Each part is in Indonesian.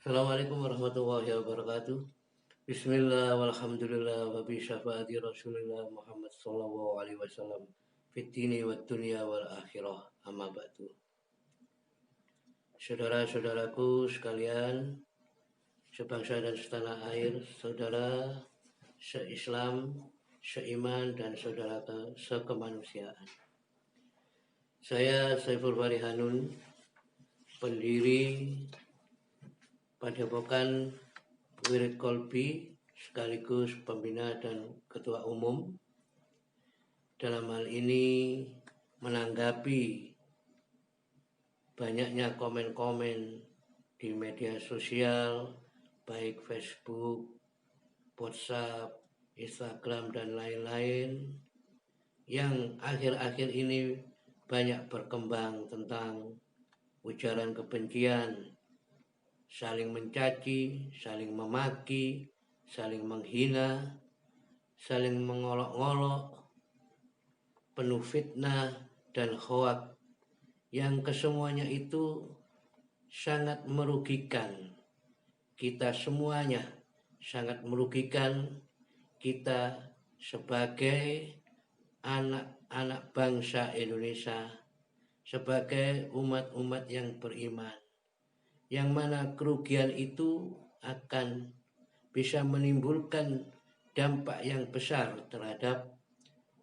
Assalamualaikum warahmatullahi wabarakatuh. Bismillah walhamdulillah wa bi syafaati Rasulillah Muhammad sallallahu alaihi wasallam fit dini wad dunya wal akhirah. Amma ba'du. Saudara-saudaraku sekalian, sebangsa dan setanah air, saudara se-Islam, seiman dan saudara sekemanusiaan. Saya Saiful Fahri Hanun, pendiri Padepokan Wirid Kolbi sekaligus pembina dan ketua umum, dalam hal ini menanggapi banyaknya komen-komen di media sosial baik Facebook, WhatsApp, Instagram dan lain-lain yang akhir-akhir ini banyak berkembang tentang ujaran kebencian, saling mencaci, saling memaki, saling menghina, saling mengolok-olok, penuh fitnah dan hoak yang kesemuanya itu sangat merugikan kita semuanya, sangat merugikan kita sebagai anak-anak bangsa Indonesia, sebagai umat-umat yang beriman, yang mana kerugian itu akan bisa menimbulkan dampak yang besar terhadap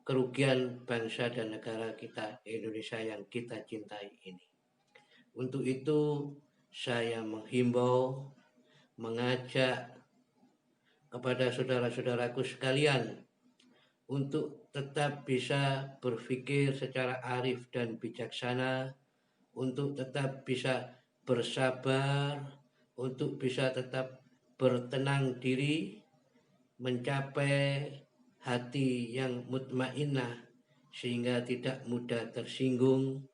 kerugian bangsa dan negara kita Indonesia yang kita cintai ini. Untuk itu saya menghimbau, mengajak kepada saudara-saudaraku sekalian untuk tetap bisa berpikir secara arif dan bijaksana, untuk tetap bisa bersabar, untuk bisa tetap bertenang diri, mencapai hati yang mutmainnah sehingga tidak mudah tersinggung,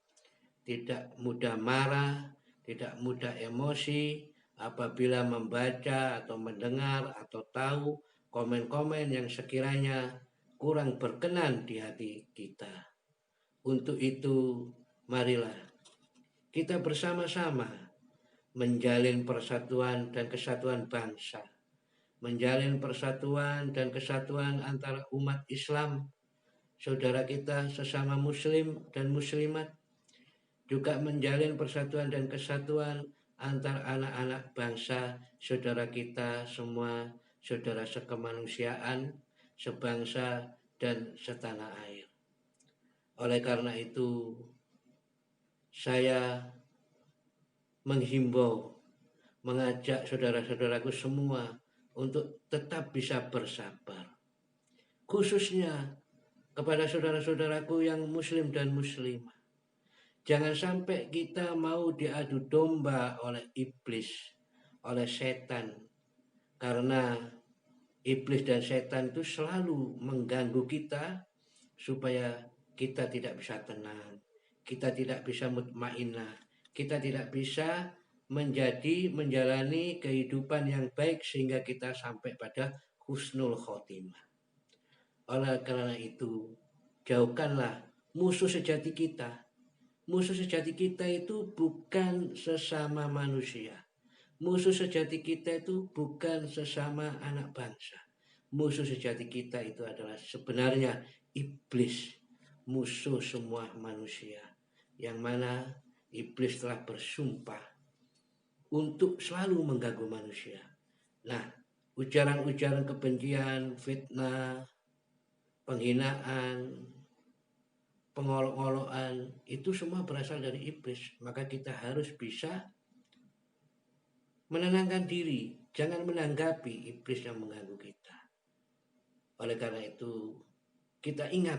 tidak mudah marah, tidak mudah emosi apabila membaca atau mendengar atau tahu komen-komen yang sekiranya kurang berkenan di hati kita. Untuk itu, marilah kita bersama-sama menjalin persatuan dan kesatuan bangsa, menjalin persatuan dan kesatuan antara umat Islam, saudara kita sesama muslim dan muslimat, juga menjalin persatuan dan kesatuan antar anak-anak bangsa, saudara kita semua, saudara sekemanusiaan, sebangsa dan setanah air. Oleh karena itu, saya menghimbau, mengajak saudara-saudaraku semua untuk tetap bisa bersabar. Khususnya kepada saudara-saudaraku yang muslim dan muslimah. Jangan sampai kita mau diadu domba oleh iblis, oleh setan. Karena iblis dan setan itu selalu mengganggu kita supaya kita tidak bisa tenang, kita tidak bisa mutmainnah, kita tidak bisa menjalani kehidupan yang baik sehingga kita sampai pada husnul khotimah. Oleh karena itu, jauhkanlah musuh sejati kita. Musuh sejati kita itu bukan sesama manusia. Musuh sejati kita itu bukan sesama anak bangsa. Musuh sejati kita itu adalah sebenarnya iblis, musuh semua manusia. Yang mana iblis telah bersumpah untuk selalu mengganggu manusia. Nah, ujaran-ujaran kebencian, fitnah, penghinaan, pengolok-olokan, itu semua berasal dari iblis. Maka kita harus bisa menenangkan diri, jangan menanggapi iblis yang mengganggu kita. Oleh karena itu, kita ingat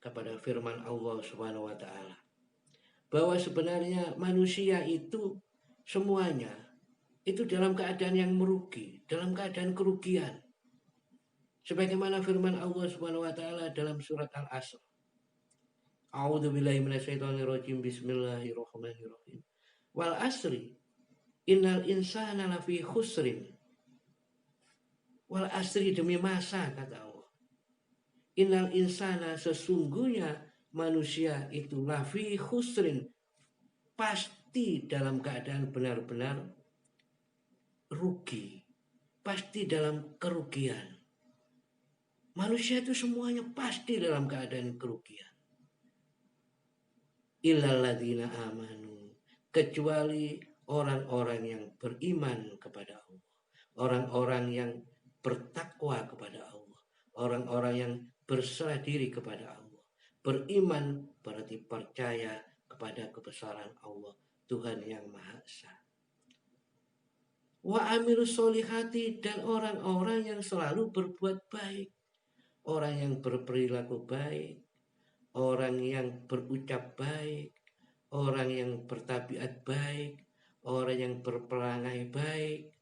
kepada firman Allah Subhanahu wa taala bahwa sebenarnya manusia itu semuanya itu dalam keadaan yang merugi, dalam keadaan kerugian. Sebagaimana firman Allah Subhanahu wa taala dalam surat Al-Asr. A'udzubillahi minasyaitonirrajim. Bismillahirrahmanirrahim. Wal asri innal insana lafi khusrin. Wal asri, demi masa, kata Allah. Innal insana, sesungguhnya manusia itu lafi khusrin, pasti dalam keadaan benar-benar rugi, pasti dalam kerugian. Manusia itu semuanya pasti dalam keadaan kerugian. Illalladzina amanu, kecuali orang-orang yang beriman kepada Allah, orang-orang yang bertakwa kepada Allah, orang-orang yang berserah diri kepada Allah. Beriman berarti percaya kepada kebesaran Allah, Tuhan yang Maha Esa. Wa amilus solihati, dan orang-orang yang selalu berbuat baik, orang yang berperilaku baik, orang yang berucap baik, orang yang bertabiat baik, orang yang berperangai baik,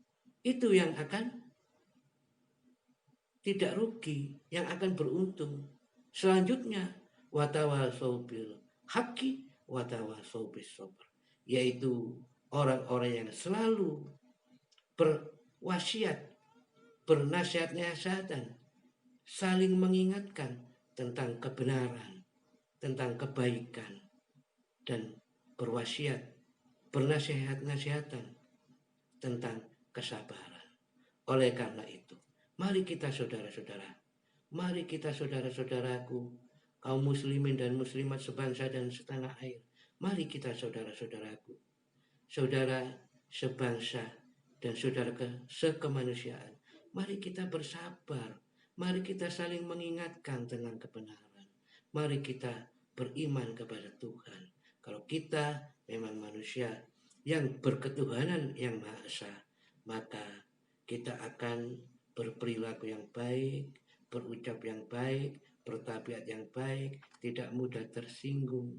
itu yang akan tidak rugi, yang akan beruntung. Selanjutnya, watawasau bil haqqi watawasau bis sabr, yaitu orang-orang yang selalu berwasiat, bernasihat-nasihatan, saling mengingatkan tentang kebenaran, tentang kebaikan, dan berwasiat, bernasihat-nasihatan tentang kesabaran. Oleh karena itu, mari kita saudara-saudara, mari kita saudara-saudaraku, kaum muslimin dan muslimat sebangsa dan setanah air, mari kita saudara-saudaraku, saudara sebangsa dan saudara sekemanusiaan, mari kita bersabar, mari kita saling mengingatkan tentang kebenaran, mari kita beriman kepada Tuhan. Kalau kita memang manusia yang berketuhanan yang Maha Esa, maka kita akan berperilaku yang baik, berucap yang baik, bertabiat yang baik, tidak mudah tersinggung,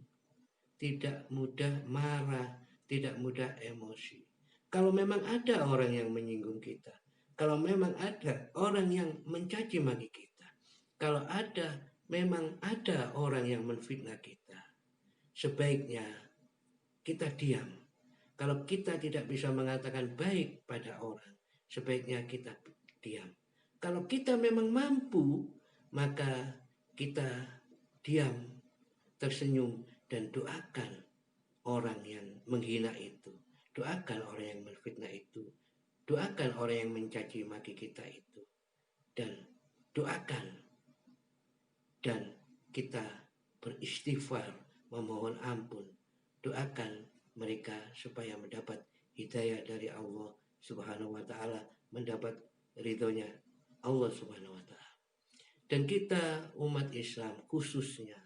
tidak mudah marah, tidak mudah emosi. Kalau memang ada orang yang menyinggung kita, kalau memang ada orang yang mencaci maki kita, kalau memang ada orang yang menfitnah kita, sebaiknya kita diam. Kalau kita tidak bisa mengatakan baik pada orang, sebaiknya kita diam. Kalau kita memang mampu, maka kita diam, tersenyum, dan doakan orang yang menghina itu, doakan orang yang menfitnah itu, doakan orang yang mencaci maki kita itu, dan doakan, dan kita beristighfar, memohon ampun, doakan mereka supaya mendapat hidayah dari Allah Subhanahu wa Ta'ala, mendapat ridhonya Allah Subhanahu wa Ta'ala. Dan kita umat Islam khususnya,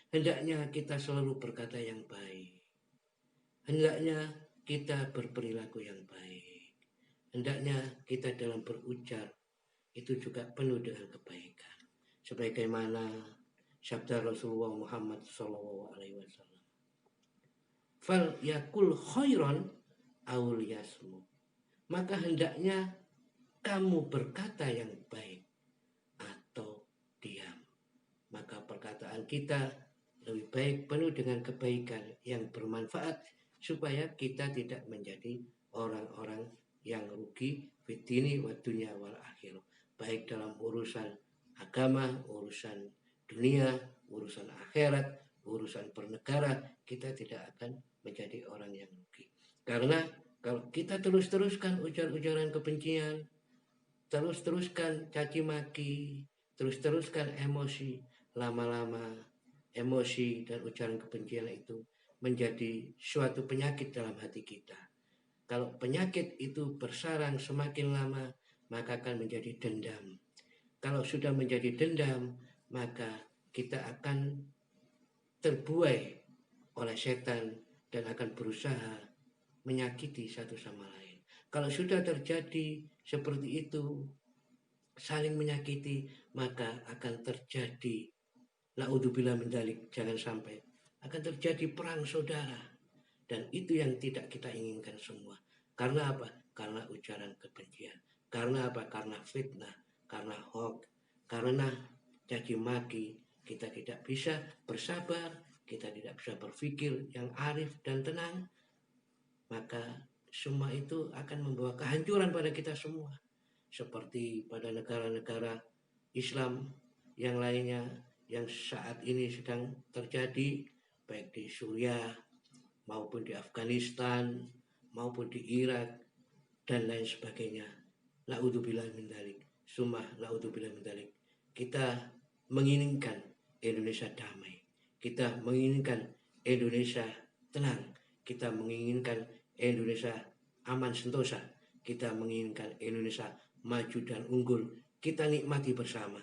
hendaknya kita selalu berkata yang baik, hendaknya kita berperilaku yang baik, hendaknya kita dalam berucap itu juga penuh dengan kebaikan, sebagaimana sabda Rasulullah Muhammad SAW. Fal yakul khairan aul yasmu, maka hendaknya kamu berkata yang baik atau diam. Maka perkataan kita lebih baik penuh dengan kebaikan yang bermanfaat, supaya kita tidak menjadi orang-orang yang rugi fitini wa dunya wal akhir, baik dalam urusan agama, urusan dunia, urusan akhirat, urusan bernegara, kita tidak akan menjadi orang yang rugi. Karena kalau kita terus-teruskan ujar-ujaran kebencian, terus-teruskan caci maki, terus-teruskan emosi, lama-lama emosi dan ujaran kebencian itu menjadi suatu penyakit dalam hati kita. Kalau penyakit itu bersarang semakin lama, maka akan menjadi dendam. Kalau sudah menjadi dendam, maka kita akan terbuai oleh setan dan akan berusaha menyakiti satu sama lain. Kalau sudah terjadi seperti itu, saling menyakiti, maka akan terjadi, naudzubillah min dzalik, jangan sampai, akan terjadi perang saudara. Dan itu yang tidak kita inginkan semua. Karena apa? Karena ujaran kebencian. Karena apa? Karena fitnah, karena hoax, karena caci maki. Kita tidak bisa bersabar, kita tidak bisa berpikir yang arif dan tenang, maka semua itu akan membawa kehancuran pada kita semua. Seperti pada negara-negara Islam yang lainnya yang saat ini sedang terjadi, baik di Suriah maupun di Afghanistan maupun di Irak. dan lain sebagainya. Naudzubillah min dzalik. Summa naudzubillah min dzalik. Kita menginginkan Indonesia damai. Kita menginginkan Indonesia tenang. Kita menginginkan Indonesia aman sentosa. Kita menginginkan Indonesia maju dan unggul. Kita nikmati bersama.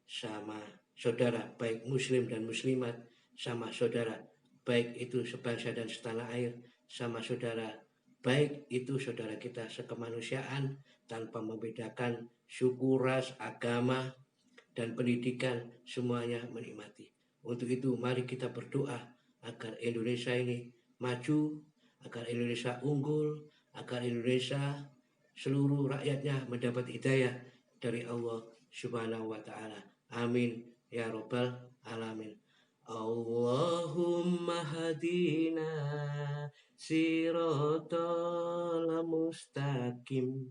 Sama saudara baik muslim dan muslimat, sama saudara baik itu sebangsa dan setanah air, sama saudara baik itu saudara kita sekemanusiaan, tanpa membedakan suku, ras, agama, dan pendidikan, semuanya menikmati. Untuk itu mari kita berdoa agar Indonesia ini maju, agar Indonesia unggul, agar Indonesia seluruh rakyatnya mendapat hidayah dari Allah Subhanahu wa taala. Amin ya rabbal alamin. Allahumma hadina siratal mustaqim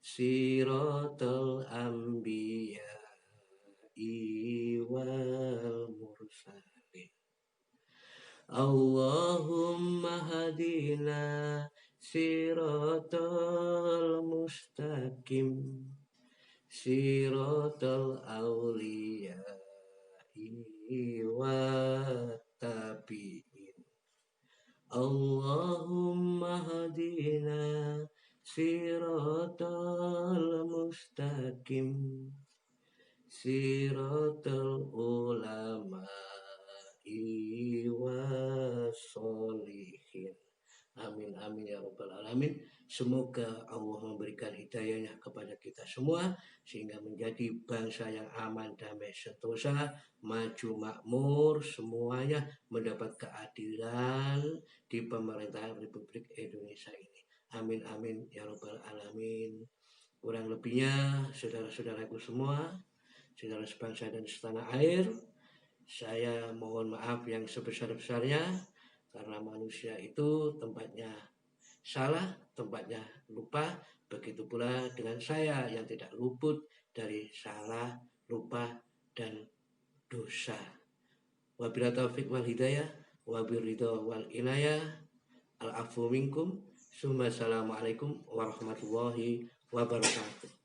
siratal anbiya wal mursalin. Allahumma hadina siratal mustaqim siratal awliya wattabi'in. Allahumma hadina siratal mustaqim siratal ulama wassolihin. Amin amin ya rabbal alamin. Semoga Allah memberikan hidayahnya kepada kita semua sehingga menjadi bangsa yang aman, damai, sentosa, maju, makmur, semuanya mendapat keadilan di pemerintahan Republik Indonesia ini. Amin amin ya rabbal alamin. Kurang lebihnya saudara-saudaraku semua, saudara sebangsa dan setanah air, saya mohon maaf yang sebesar-besarnya karena manusia itu tempatnya salah, tempatnya lupa. Begitu pula dengan saya yang tidak luput dari salah, lupa, dan dosa. Wabillahi taufiq wal hidayah, wabiridho wal inayah, al-afu minkum. Assalamualaikum warahmatullahi wabarakatuh.